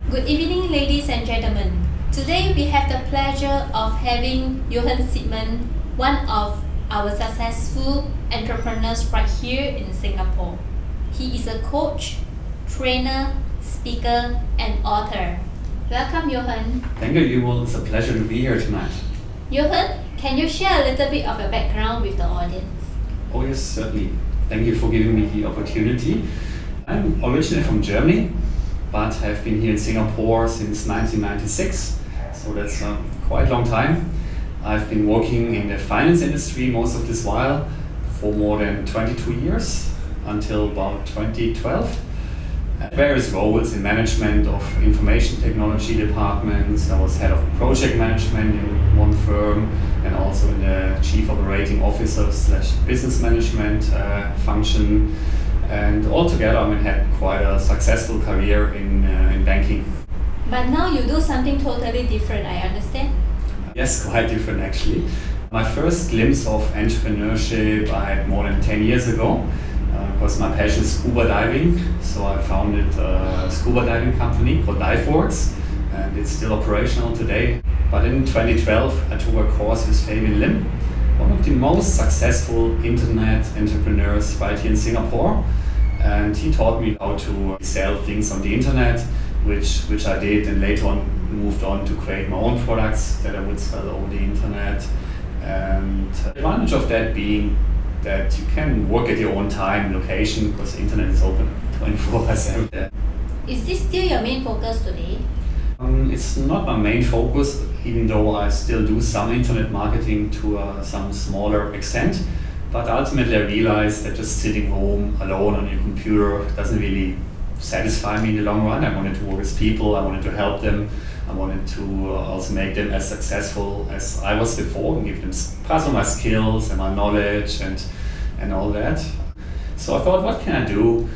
Good evening, ladies and gentlemen. Today we have the pleasure of having Jochen Siepmann, one of our successful entrepreneurs right here in Singapore. He is a coach, trainer, speaker, and author. Welcome, Jochen. Thank you, Yuval. It's a pleasure to be here tonight. Jochen, can you share a little bit of your background with the audience? Oh yes, certainly. Thank you for giving me the opportunity. I'm originally from Germany, but have been here in Singapore since 1996, so that's a quite long time. I've been working in the finance industry most of this while for more than 22 years, until about 2012. Various roles in management of information technology departments. I was head of project management in one firm and also in the chief operating officer / business management function. And altogether, had quite a successful career in banking. But now you do something totally different, I understand? Yes, quite different actually. My first glimpse of entrepreneurship I had more than 10 years ago. Because my passion is scuba diving, so I founded a scuba diving company called DiveWorks, and it's still operational today. But in 2012, I took a course with Fabian Lim, one of the most successful internet entrepreneurs right here in Singapore, and he taught me how to sell things on the internet, which I did, and later on moved on to create my own products that I would sell over the internet. And the advantage of that being that you can work at your own time, location, because the internet is open 24/7. Is this still your main focus today? It's not my main focus, even though I still do some internet marketing to some smaller extent. But ultimately I realized that just sitting home alone on your computer doesn't really satisfy me in the long run. I wanted to work with people, I wanted to help them, I wanted to also make them as successful as I was before and give them pass on my skills and my knowledge and all that. So I thought, what can I do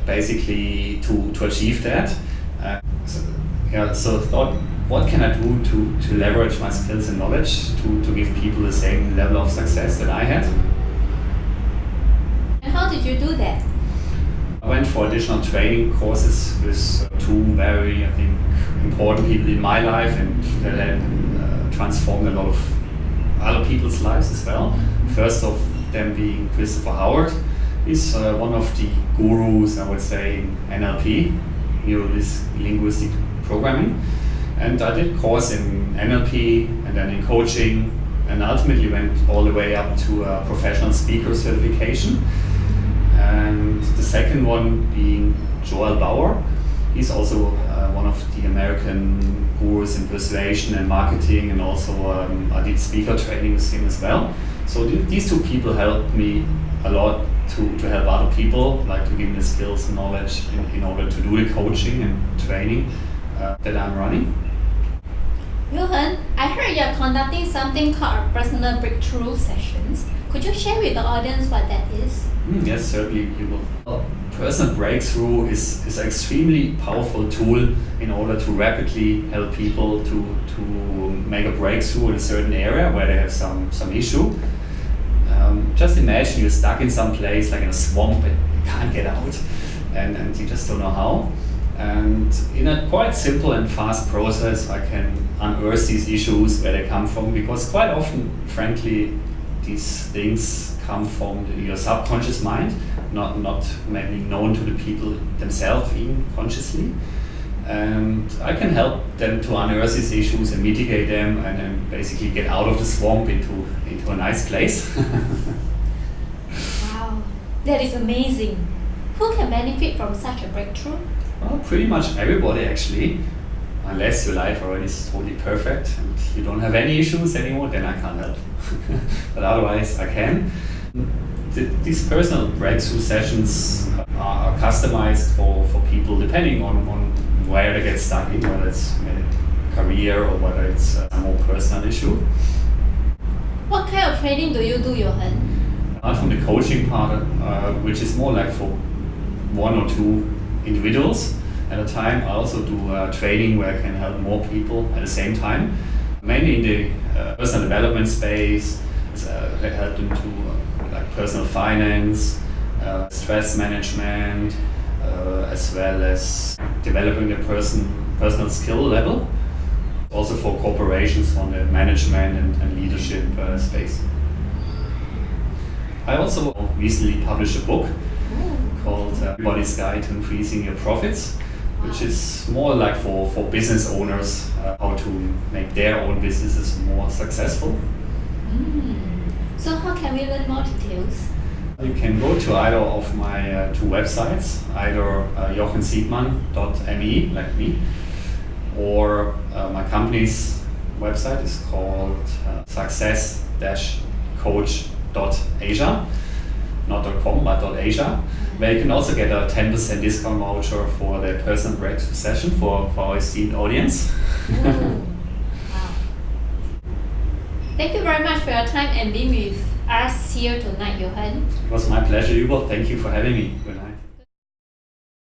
basically to achieve that? So I thought, what can I do to leverage my skills and knowledge to give people the same level of success that I had? And how did you do that? I went for additional training courses with two very, important people in my life, and that had transformed a lot of other people's lives as well. First of them being Christopher Howard. He's one of the gurus, I would say, in NLP, Neuro-Linguistic Programming. And I did a course in NLP and then in coaching, and ultimately went all the way up to a professional speaker certification. And the second one being Joel Bauer. He's also one of the American gurus in persuasion and marketing, and also I did speaker training with him as well. So these two people helped me a lot to help other people, like to give them the skills and knowledge in order to do the coaching and training that I'm running. Jochen, I heard you're conducting something called personal breakthrough sessions. Could you share with the audience what that is? Yes, certainly. Personal breakthrough is an extremely powerful tool in order to rapidly help people to make a breakthrough in a certain area where they have some issue. Just imagine you're stuck in some place, like in a swamp, and you can't get out, and you just don't know how. And in a quite simple and fast process, I can unearth these issues, where they come from, because quite often, frankly, these things come from your subconscious mind, not maybe known to the people themselves even consciously. And I can help them to unearth these issues and mitigate them, and then basically get out of the swamp into a nice place. Wow, that is amazing. Who can benefit from such a breakthrough? Well, pretty much everybody actually, unless your life already is totally perfect and you don't have any issues anymore, then I can't help. But otherwise I can. These personal breakthrough sessions are customized for people depending on where they get stuck in, whether it's a career or whether it's a more personal issue. What kind of training do you do, Jochen? Apart from the coaching part, which is more like for one or two individuals at a time, I also do training where I can help more people at the same time. Mainly in the personal development space, I help them to personal finance, stress management, as well as developing the personal skill level, also for corporations on the management and leadership space. I also recently published a book called Everybody's Guide to Increasing Your Profits, which is more like for business owners, how to make their own businesses more successful. So how can we learn more details? You can go to either of my two websites, either jochensiemann.me, like me, or my company's website is called success-coach.asia, not .com, but .asia, where you can also get a 10% discount voucher for the personal breakthrough session for our esteemed audience. Wow. Thank you very much for your time and being with us here tonight, Jochen. It was my pleasure, Hugo. Thank you for having me. Good night.